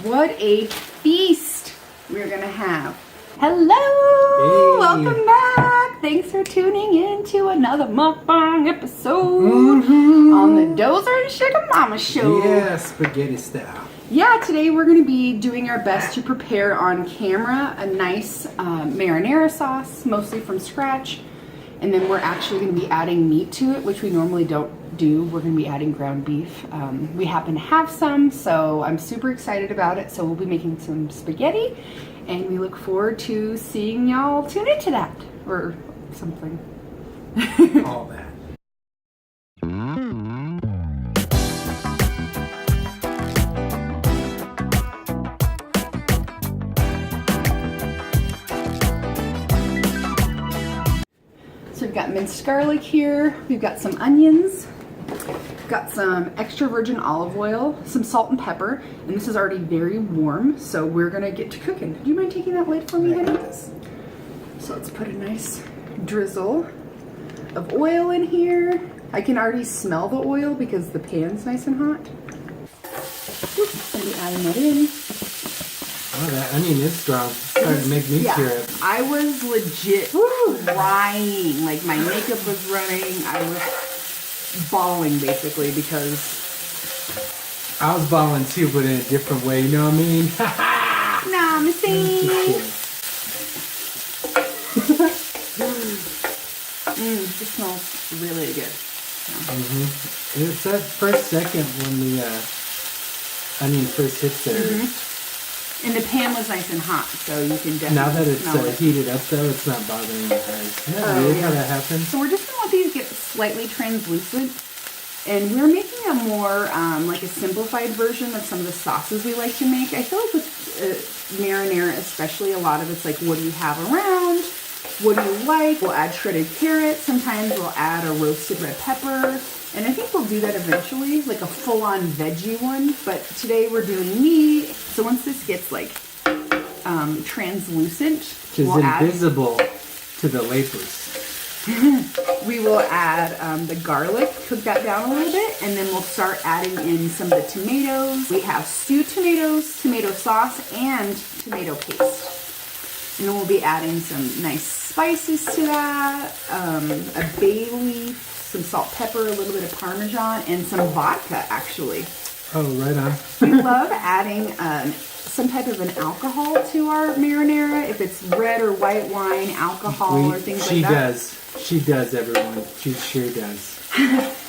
What a feast we're gonna have. Hello! Hey. Welcome back! Thanks for tuning in to another mukbang episode on the Dozer and Suga Mamma show. Yeah, spaghetti style. Yeah, today we're going to be doing our best to prepare on camera a nice marinara sauce, mostly from scratch. And then we're actually going to be adding meat to it, which we normally don't do. We're going to be adding ground beef. We happen to have some, so I'm super excited about it. So we'll be making some spaghetti, and we look forward to seeing y'all tune into that, or something. All that. So we've got minced garlic here, we've got some onions, we've got some extra virgin olive oil, some salt and pepper, and this is already very warm, so we're gonna get to cooking. Do you mind taking that lid for me, honey? So let's put a nice drizzle of oil in here. I can already smell the oil because the pan's nice and hot. Oops, I'll be adding that in. Oh, that onion is strong. It's starting to make me tear up. I was legit crying. Like, my makeup was running. I was bawling, basically, because... I was balling too, but in a different way, you know what I mean? Nah, missing. This smells really good. It's that first second when the onion first hits there. And the pan was nice and hot, so you can definitely Now that it's smell it. heated up, though, it's not bothering my eyes. Isn't that weird how that happens? So we're just going to let these get slightly translucent. And we're making a more, like a simplified version of some of the sauces we like to make. I feel like with marinara especially, a lot of it's like, what do you have around? What do you like? We'll add shredded carrots. Sometimes we'll add a roasted red pepper. And I think we'll do that eventually, like a full-on veggie one. But today we're doing meat. So once this gets like translucent, Which is invisible to the lepers. we will add the garlic, cook that down a little bit, and then we'll start adding in some of the tomatoes. We have stewed tomatoes, tomato sauce, and tomato paste. And then we'll be adding some nice spices to that, a bay leaf, some salt, pepper, a little bit of Parmesan, and some vodka, actually. Oh, right on. We love adding some type of an alcohol to our marinara, if it's red or white wine, alcohol, or things like that. She does, everyone. She sure does.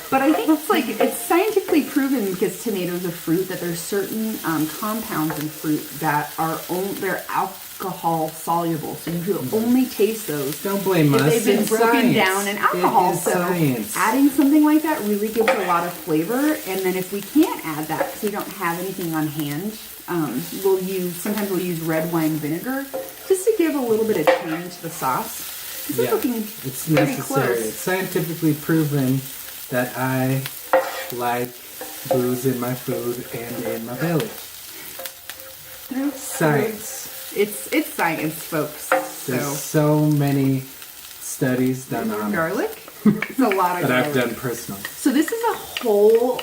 But I think it's like, it's scientifically proven, because tomatoes are fruit, that there's certain compounds in fruit that are they're alcohol soluble. So you can only taste those. Don't blame us. They've been broken down in alcohol. It is so science. adding something like that really gives a lot of flavor. And then if we can't add that because we don't have anything on hand, sometimes we'll use red wine vinegar just to give a little bit of tang to the sauce. This is looking it's pretty necessary. close. It's scientifically proven that I like booze in my food and in my belly. Through Science. It's science, folks. There's so many studies done on it Garlic. It's a lot of that garlic. I've done personally. So this is a whole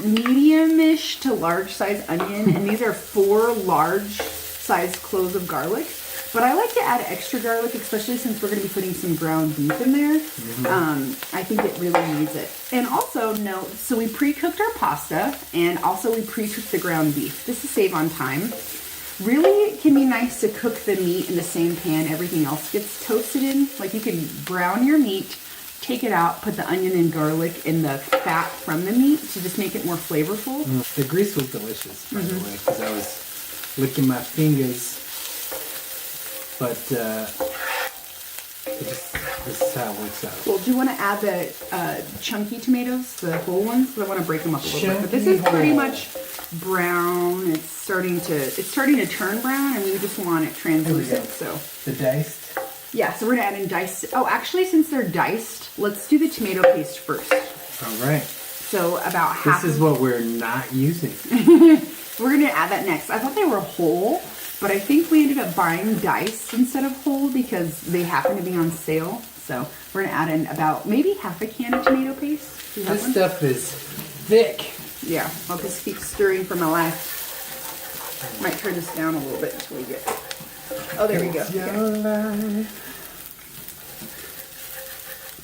medium-ish to large-size onion, and these are 4 large-sized cloves of garlic. But I like to add extra garlic, especially since we're going to be putting some ground beef in there. I think it really needs it. And also note, so we pre-cooked our pasta, and also we pre-cooked the ground beef, just to save on time. Really, it can be nice to cook the meat in the same pan everything else gets toasted in. Like, you can brown your meat, take it out, put the onion and garlic in the fat from the meat to just make it more flavorful. The grease was delicious, by the way, because I was licking my fingers. But this is how it works out. Well, do you want to add the chunky tomatoes, the whole ones? Because I want to break them up a little bit. But this is pretty much brown. It's starting to turn brown, and we just want it translucent. So the diced. Yeah, so we're gonna add in diced. Oh, actually, since they're diced, let's do the tomato paste first. All right. So about half. This is what we're not using. We're gonna add that next. I thought they were whole, but I think we ended up buying diced instead of whole because they happen to be on sale. So we're gonna add in about maybe half a can of tomato paste. This stuff is thick. Yeah, I'll just keep stirring for my life. Might turn this down a little bit until we get. Oh, there we go. Okay.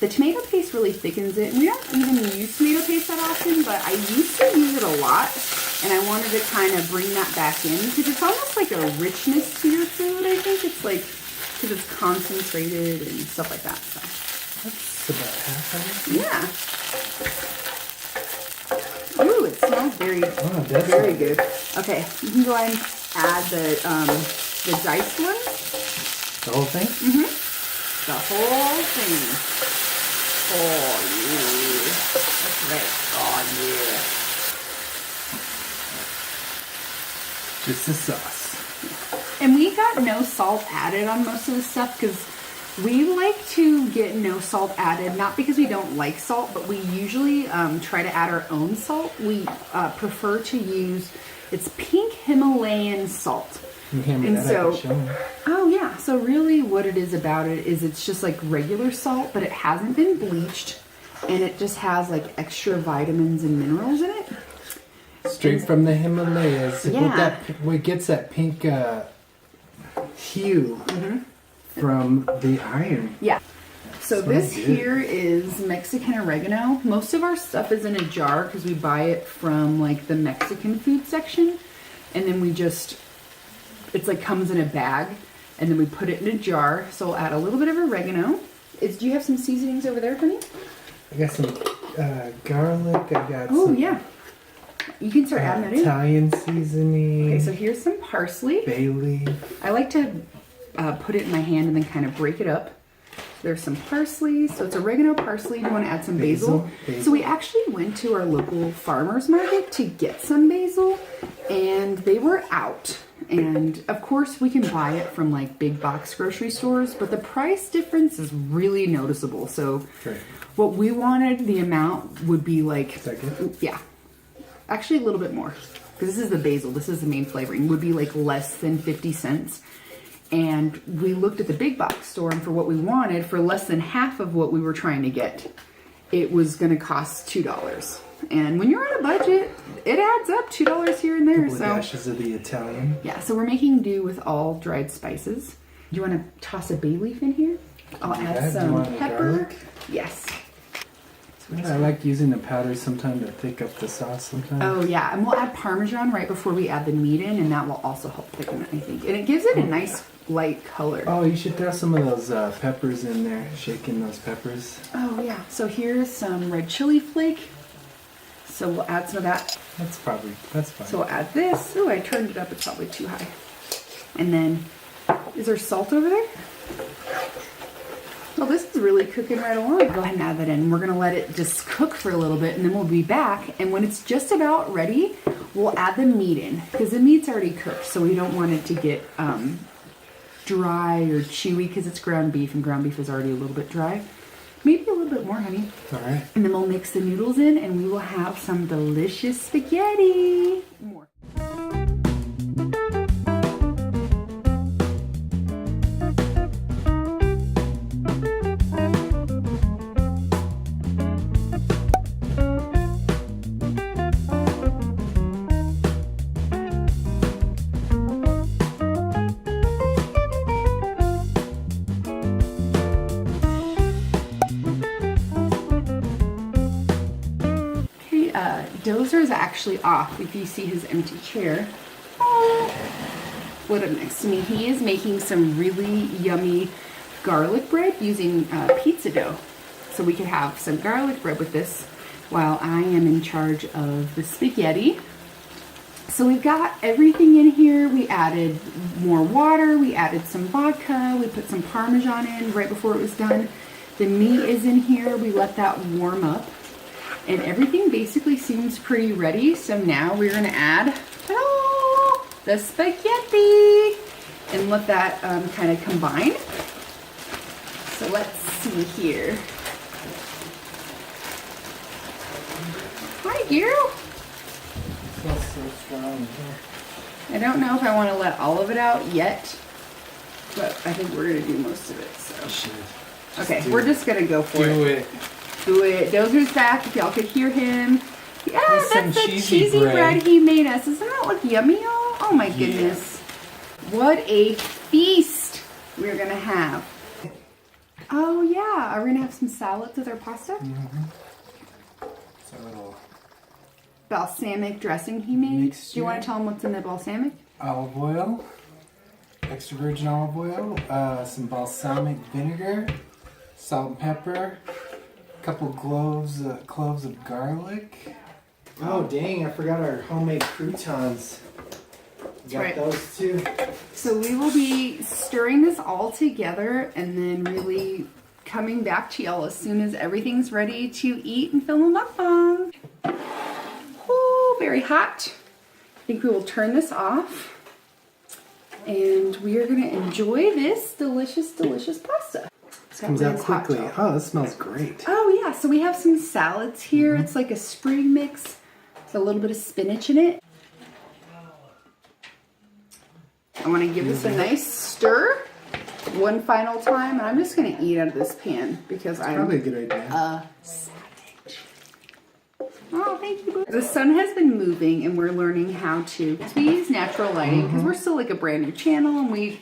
The tomato paste really thickens it. We don't even use tomato paste that often, but I used to use it a lot, and I wanted to kind of bring that back in because it's almost like a richness to your food. I think it's like because it's concentrated and stuff like that. So that's about half of it. it. Yeah. Ooh, it smells very good. Okay, you can go ahead and add the diced one. The whole thing? Mm-hmm. The whole thing. Oh, yeah. That's right. Oh, yeah. Just the sauce. And we got no salt added on most of the stuff because we like to get no salt added, not because we don't like salt, but we usually try to add our own salt. We prefer to use, it's pink Himalayan salt. You hand me that, I can show me. Oh yeah, so really what it is about it is it's just like regular salt, but it hasn't been bleached, and it just has like extra vitamins and minerals in it. Straight from the Himalayas. Yeah. What gets that pink hue from the iron. Yeah. So this here is Mexican oregano. Most of our stuff is in a jar because we buy it from like the Mexican food section, and then we just, it's like comes in a bag, and then we put it in a jar. So we'll add a little bit of oregano. Do you have some seasonings over there, honey? I got some garlic. I got Oh, some yeah. You can start adding that in. Italian seasoning. Okay, so here's some parsley. Bay leaf. I like to put it in my hand and then kind of break it up. There's some parsley. So it's oregano, parsley. You want to add some basil. So we actually went to our local farmer's market to get some basil, and they were out. And of course we can buy it from like big box grocery stores, but the price difference is really noticeable. So what we wanted, the amount would be like, yeah, actually a little bit more, because this is the basil, this is the main flavoring, would be like less than 50 cents. And we looked at the big box store, and for what we wanted, for less than half of what we were trying to get, it was going to cost $2. And when you're on a budget, it adds up, $2 here and there. Couple of dashes of the Italian. Yeah, so we're making do with all dried spices. Do you want to toss a bay leaf in here? I'll add some pepper. Garlic? Yes. I like using the powder sometimes to thick up the sauce sometimes. Oh yeah, and we'll add Parmesan right before we add the meat in, and that will also help thicken it, I think. And it gives it a nice light color. Oh, you should throw some of those peppers in there, shaking those peppers. Oh yeah, so here's some red chili flake. So we'll add some of that. That's fine. So we'll add this. Oh, I turned it up, it's probably too high. And then, is there salt over there? Well, this is really cooking right along. Go ahead and add that in. We're gonna let it just cook for a little bit, and then we'll be back. And when it's just about ready, we'll add the meat in, because the meat's already cooked, so we don't want it to get dry or chewy, because it's ground beef, and ground beef is already a little bit dry. Maybe a little bit more, honey. All right. And then we'll mix the noodles in, and we will have some delicious spaghetti. More. Dozer is actually off. If you see his empty chair, what up next to me, he is making some really yummy garlic bread using pizza dough. So we could have some garlic bread with this while I am in charge of the spaghetti. So we've got everything in here. We added more water, we added some vodka, we put some Parmesan in right before it was done. The meat is in here, we let that warm up. And everything basically seems pretty ready. So now we're gonna add the spaghetti and let that kind of combine. So let's see here. Hi, girl. Smells so strong. I don't know if I want to let all of it out yet, but I think we're gonna do most of it. So okay, we're just gonna go for it. Do it. Dozer's back, if y'all could hear him. Yeah, that's the cheesy bread he made us. Doesn't that look yummy, y'all? Oh my goodness. What a feast we're gonna have. Oh yeah, are we gonna have some salads with our pasta? It's a little balsamic dressing he made. mixture. Do you want to tell him what's in the balsamic? Olive oil, extra virgin olive oil, some balsamic vinegar, salt and pepper, a couple cloves of garlic. Oh dang, I forgot our homemade croutons. Got right. those too. So we will be stirring this all together and then really coming back to y'all as soon as everything's ready to eat and film a mukbang. Ooh, very hot. I think we will turn this off and we are going to enjoy this delicious, delicious pasta. This comes out quickly. Oh, this smells great. Oh yeah, so we have some salads here. It's like a spring mix with a little bit of spinach in it. I want to give this a nice stir one final time, and I'm just going to eat out of this pan because I'm probably a good idea. savage. Oh, thank you. The sun has been moving, and we're learning how to use natural lighting because we're still like a brand new channel, and we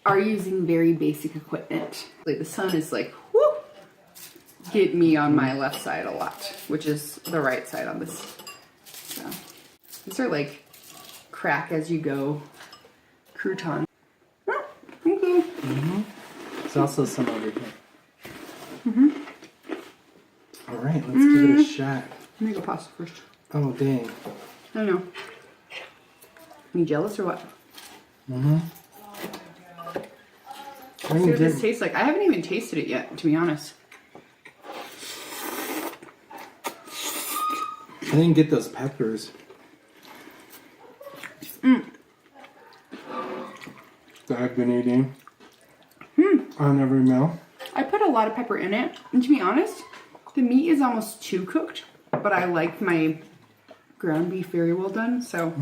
are using very basic equipment. Like the sun is like, whoo, get me on my left side a lot, which is the right side on this. So these are like crack as you go crouton. Oh, thank you. There's also some over here. All right, let's give it a shot. Let me go pasta first. Oh dang. I don't know. You jealous or what? I See what this tastes like. I haven't even tasted it yet, to be honest. I didn't get those peppers. That I've been eating on every meal. I put a lot of pepper in it, and to be honest, the meat is almost too cooked, but I like my ground beef very well done, so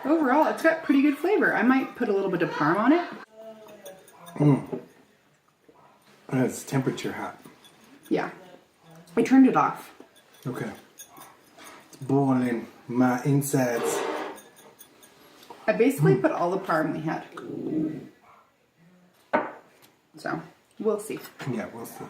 overall it's got pretty good flavor. I might put a little bit of parm on it. It's temperature hot. Yeah. I turned it off. Okay. It's boiling my insides. I basically put all the parm we had. So, we'll see. Yeah, we'll see.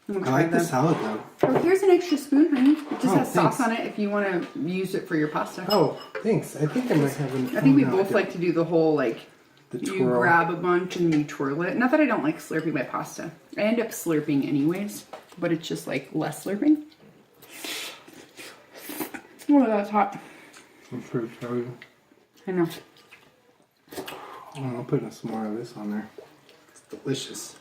I'm gonna I try like the them. salad though. Oh, here's an extra spoon, honey. It just Oh, has sauce thanks. on it if you want to use it for your pasta. Oh, thanks. I think I might have an. I think we no, both don't. like to do the whole, like, The you twirl. grab a bunch and you twirl it. Not that I don't like slurping my pasta. I end up slurping anyways, but it's just, like, less slurping. Oh, that's hot. I'm sure show you. I know. I'll put some more of this on there. It's delicious.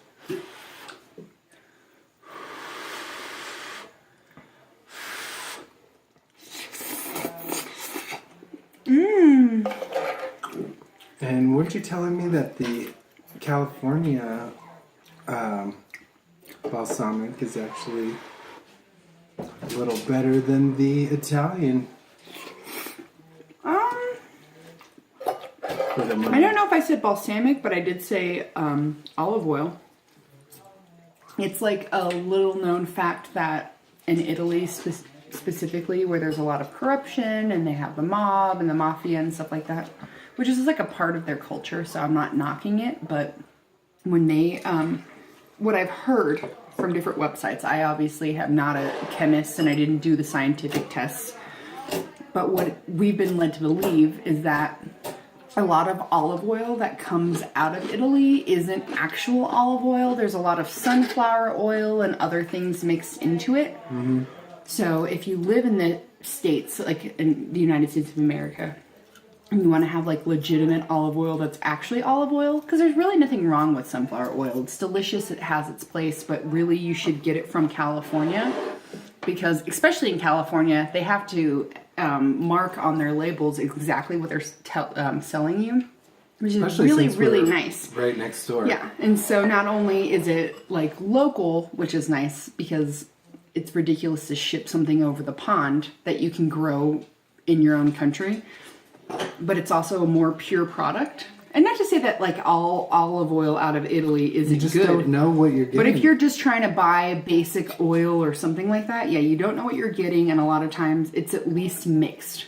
And weren't you telling me that the California balsamic is actually a little better than the Italian? For the money. I don't know if I said balsamic, but I did say olive oil. It's like a little known fact that in Italy specifically, where there's a lot of corruption and they have the mob and the mafia and stuff like that, which is like a part of their culture, so I'm not knocking it, but when they, what I've heard from different websites, I obviously am not a chemist and I didn't do the scientific tests, but what we've been led to believe is that a lot of olive oil that comes out of Italy isn't actual olive oil. There's a lot of sunflower oil and other things mixed into it. So if you live in the States, like in the United States of America, and you want to have like legitimate olive oil that's actually olive oil, because there's really nothing wrong with sunflower oil. It's delicious, it has its place, but really you should get it from California, because especially in California, they have to mark on their labels exactly what they're selling you, which is Especially really, since really we're nice. Right next door. Yeah, and so not only is it like local, which is nice because it's ridiculous to ship something over the pond that you can grow in your own country, but it's also a more pure product. And not to say that like all olive oil out of Italy isn't You just good. don't know what you're getting. But if you're just trying to buy basic oil or something like that, yeah, you don't know what you're getting, and a lot of times it's at least mixed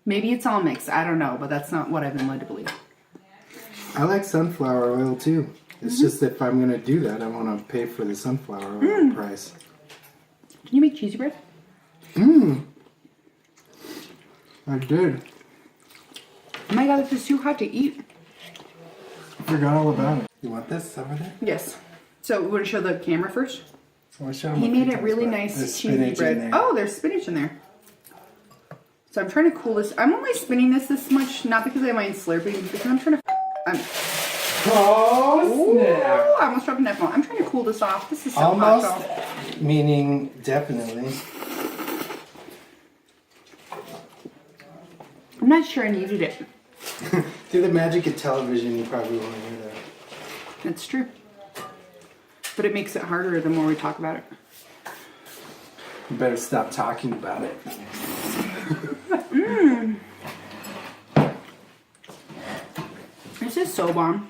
Maybe it's all mixed. I don't know, but that's not what I've been led to believe. I like sunflower oil too. It's just that if I'm going to do that, I want to pay for the sunflower oil price. Can you make cheesy bread? I did. Oh my god, this is too hot to eat. I forgot all about it. You want this over there? Yes. So we want to show the camera first? He made it really nice cheesy bread. Oh, there's spinach in there. So I'm trying to cool this. I'm only spinning this much, not because I mind slurping, because I'm trying to. Oh, snap. I almost dropped an F-bomb. I'm trying to cool this off. This is so almost, hot. meaning definitely. I'm not sure I needed it. Through the magic of television, you probably won't hear that. That's true. But it makes it harder the more we talk about it. You better stop talking about it. This is so bomb.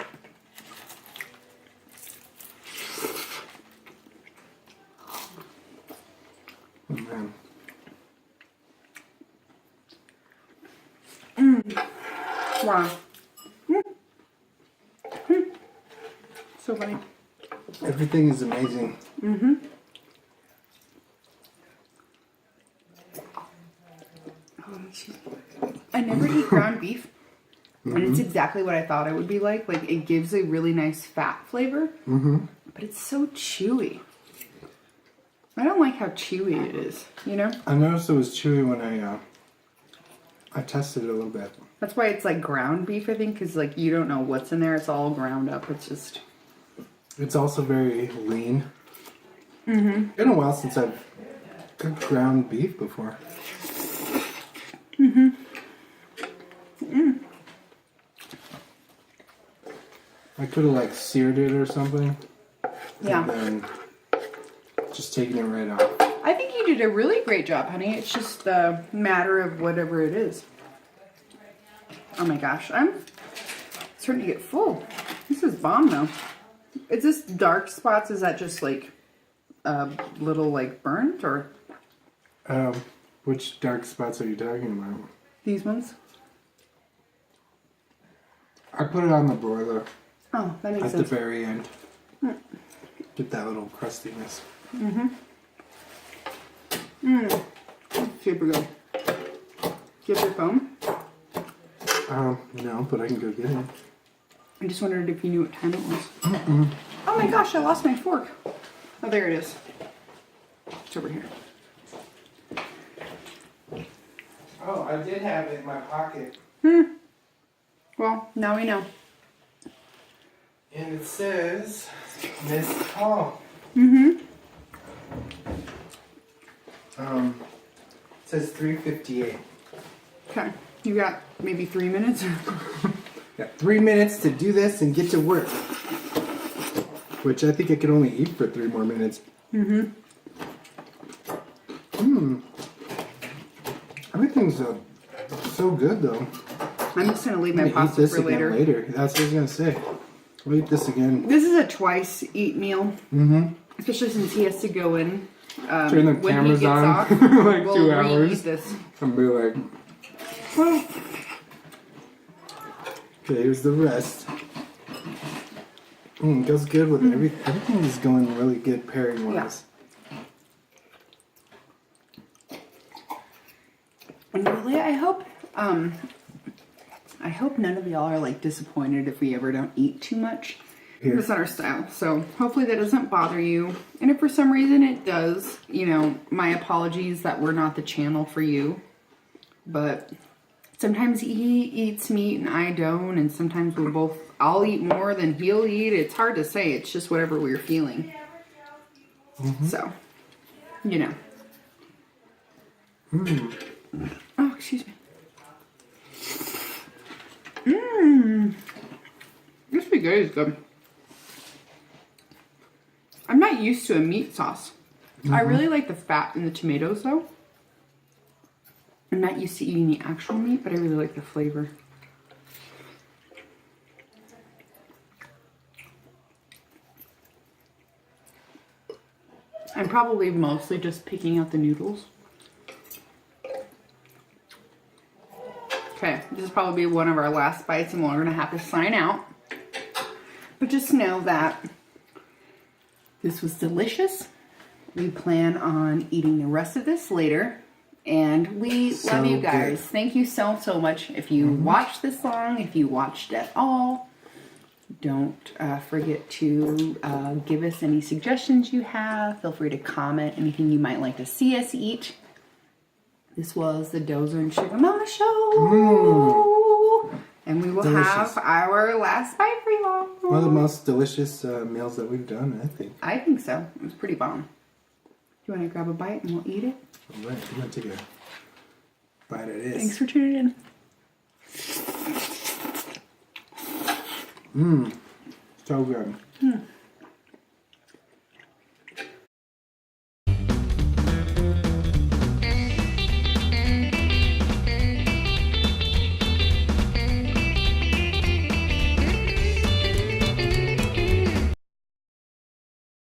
Oh, man. Wow. So funny. Everything is amazing. I never eat ground beef, and it's exactly what I thought it would be like. Like, it gives a really nice fat flavor, but it's so chewy. I don't like how chewy it is, you know? I noticed it was chewy when I tested it a little bit. That's why it's like ground beef, I think, because like you don't know what's in there. It's all ground up. It's just... It's also very lean. Been a while since I've cooked ground beef before. I could have like seared it or something. Yeah. And then just taking it right off. I think you did a really great job, honey. It's just a matter of whatever it is. Oh my gosh, I'm starting to get full. This is bomb though. Is this dark spots? Is that just like a little like burnt or? Which dark spots are you talking about? These ones? I put it on the broiler. Oh, that makes at sense. the very end. Get that little crustiness. Super good. Do you have your phone? No, but I can go get it. I just wondered if you knew what time it was. Oh my gosh, I lost my fork. Oh, there it is. It's over here. Oh, I did have it in my pocket. Well, now we know. And it says Miss Paul. Mm-hmm. It says 3:58. Okay. You got maybe 3 minutes? Got 3 minutes to do this and get to work. Which I think I can only eat for 3 more minutes. Mm-hmm. Everything's so good though. I'm just gonna leave my I'm gonna eat pasta this for again later. That's what I was gonna say. I'll eat this again. This is a twice eat meal. Especially since he has to go in. Turn the when cameras he gets on off, like we'll 2 reheat hours. this. And be like, well. Okay, here's the rest. Goes good with everything is going really good pairing wise. And really, I hope none of y'all are like disappointed if we ever don't eat too much. That's not our style. So hopefully that doesn't bother you. And if for some reason it does, you know, my apologies that we're not the channel for you. But sometimes he eats meat and I don't. And sometimes I'll eat more than he'll eat. It's hard to say. It's just whatever we're feeling. So, you know. Oh, excuse me. This spaghetti is good. I'm not used to a meat sauce. I really like the fat in the tomatoes though. I'm not used to eating the actual meat, but I really like the flavor. I'm probably mostly just picking out the noodles. This is probably one of our last bites and we're going to have to sign out. But just know that this was delicious. We plan on eating the rest of this later. And we love you guys. Good. Thank you so much. If you watched this long, if you watched at all, don't forget to give us any suggestions you have. Feel free to comment anything you might like to see us eat. This was the Dozer and Suga Mamma show. And we will have our last bite for you. One of the most delicious meals that we've done, I think. I think so. It was pretty bomb. You want to grab a bite and we'll eat it? All right, we're going to take a bite of this. Thanks for tuning in. So good.